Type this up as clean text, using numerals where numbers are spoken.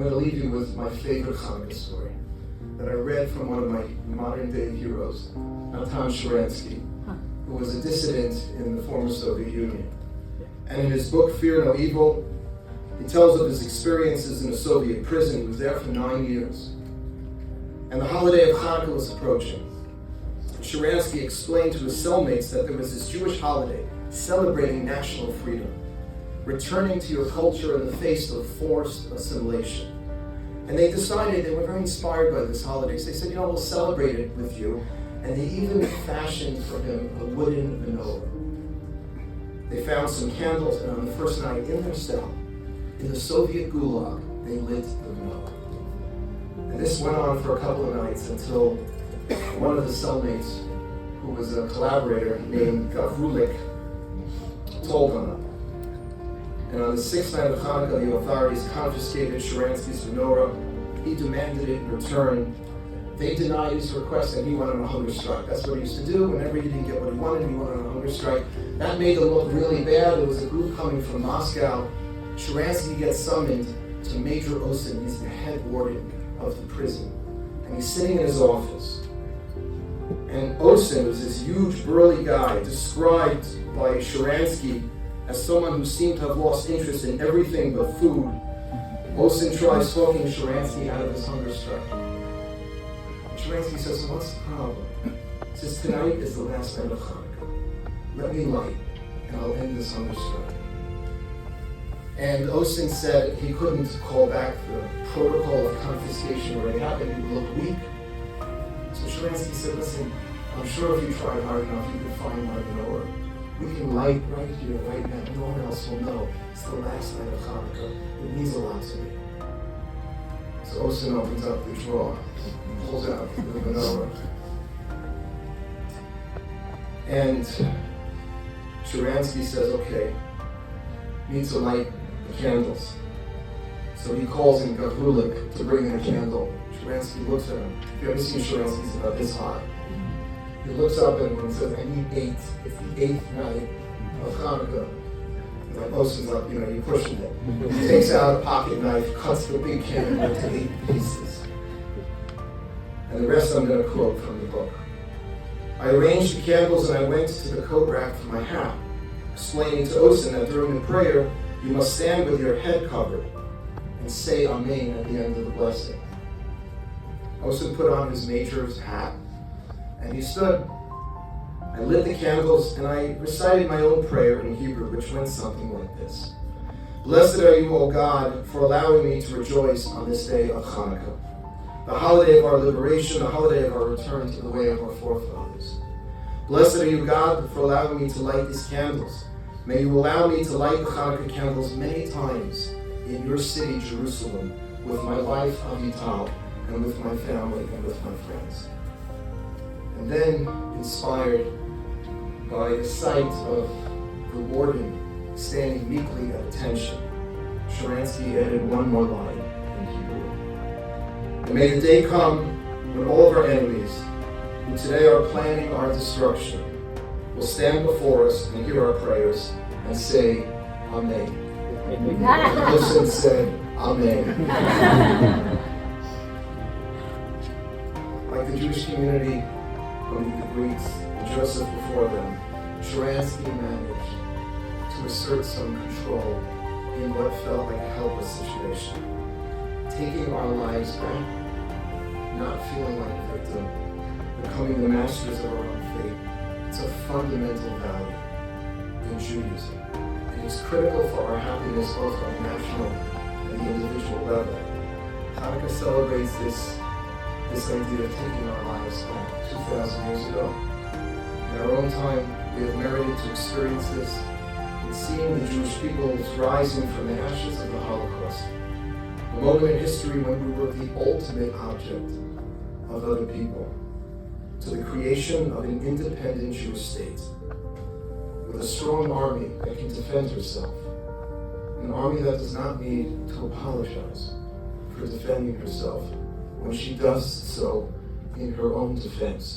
I'm going to leave you with my favorite Chanukah story that I read from one of my modern-day heroes, Natan Sharansky, who was a dissident in the former Soviet Union. And in his book, Fear No Evil, he tells of his experiences in a Soviet prison. He was there for 9 years. And the holiday of Chanukah was approaching. Sharansky explained to his cellmates that there was this Jewish holiday celebrating national freedom, returning to your culture in the face of forced assimilation. And they decided, they were very inspired by this holiday, so they said, we'll celebrate it with you. And they even fashioned for him a wooden menorah. They found some candles, and on the first night in their cell, in the Soviet gulag, they lit the menorah. And this went on for a couple of nights until one of the cellmates, who was a collaborator named Gulag, told on them. And on the 6th night of Chanukah, the authorities confiscated Sharansky's menorah. He demanded it in return. They denied his request, and he went on a hunger strike. That's what he used to do. Whenever he didn't get what he wanted, he went on a hunger strike. That made them look really bad. There was a group coming from Moscow. Sharansky gets summoned to Major Osin. He's the head warden of the prison. And he's sitting in his office. And Osin was this huge, burly guy, described by Sharansky as someone who seemed to have lost interest in everything but food. Osin tries talking Sharansky out of his hunger strike. And Sharansky says, what's the problem? He says, tonight is the last night of Chanukah. Let me light, and I'll end this hunger strike. And Osin said he couldn't call back the protocol of confiscation already happened. He would look weak. So Sharansky said, listen, I'm sure if you tried hard enough, you could find my menorah. We can light right here, right now. No one else will know. It's the last night of Chanukah. It means a lot to me. So Osin opens up the drawer and pulls out the menorah. And Sharansky says, okay, need to light the candles. So he calls in Gulag to bring in a candle. Sharansky looks at him. If you ever seen Sharansky, he's about this high. He looks up and says, I need 8. It's the 8th night of Chanukah. And like Osin's up, you're pushing it. He takes out a pocket knife, cuts the big candle into 8 pieces. And the rest I'm going to quote from the book. I arranged the candles and I went to the coat rack for my hat, explaining to Osin that during the prayer, you must stand with your head covered and say Amen at the end of the blessing. Osin put on his major's hat, and he stood. I lit the candles, and I recited my own prayer in Hebrew, which went something like this. Blessed are you, O God, for allowing me to rejoice on this day of Chanukah, the holiday of our liberation, the holiday of our return to the way of our forefathers. Blessed are you, God, for allowing me to light these candles. May you allow me to light the Chanukah candles many times in your city, Jerusalem, with my wife, Avital, and with my family and with my friends. And then, inspired by the sight of the warden standing meekly at attention, Sharansky added one more line in Hebrew. And may the day come when all of our enemies, who today are planning our destruction, will stand before us and hear our prayers and say, Amen. And Osin said, Amen. Like the Jewish community, when the Greeks and Joseph before them, Sharansky managed to assert some control in what felt like a helpless situation. Taking our lives back, not feeling like a victim, becoming the masters of our own fate. It's a fundamental value in Judaism. And it's critical for our happiness both on the national and the individual level. Chanukah celebrates this idea of taking our lives back 2,000 years ago. In our own time, we have merited to experience this in seeing the Jewish peoples rising from the ashes of the Holocaust, a moment in history when we were the ultimate object of other people, to the creation of an independent Jewish state, with a strong army that can defend herself, an army that does not need to apologize for defending herself when she does so in her own defense.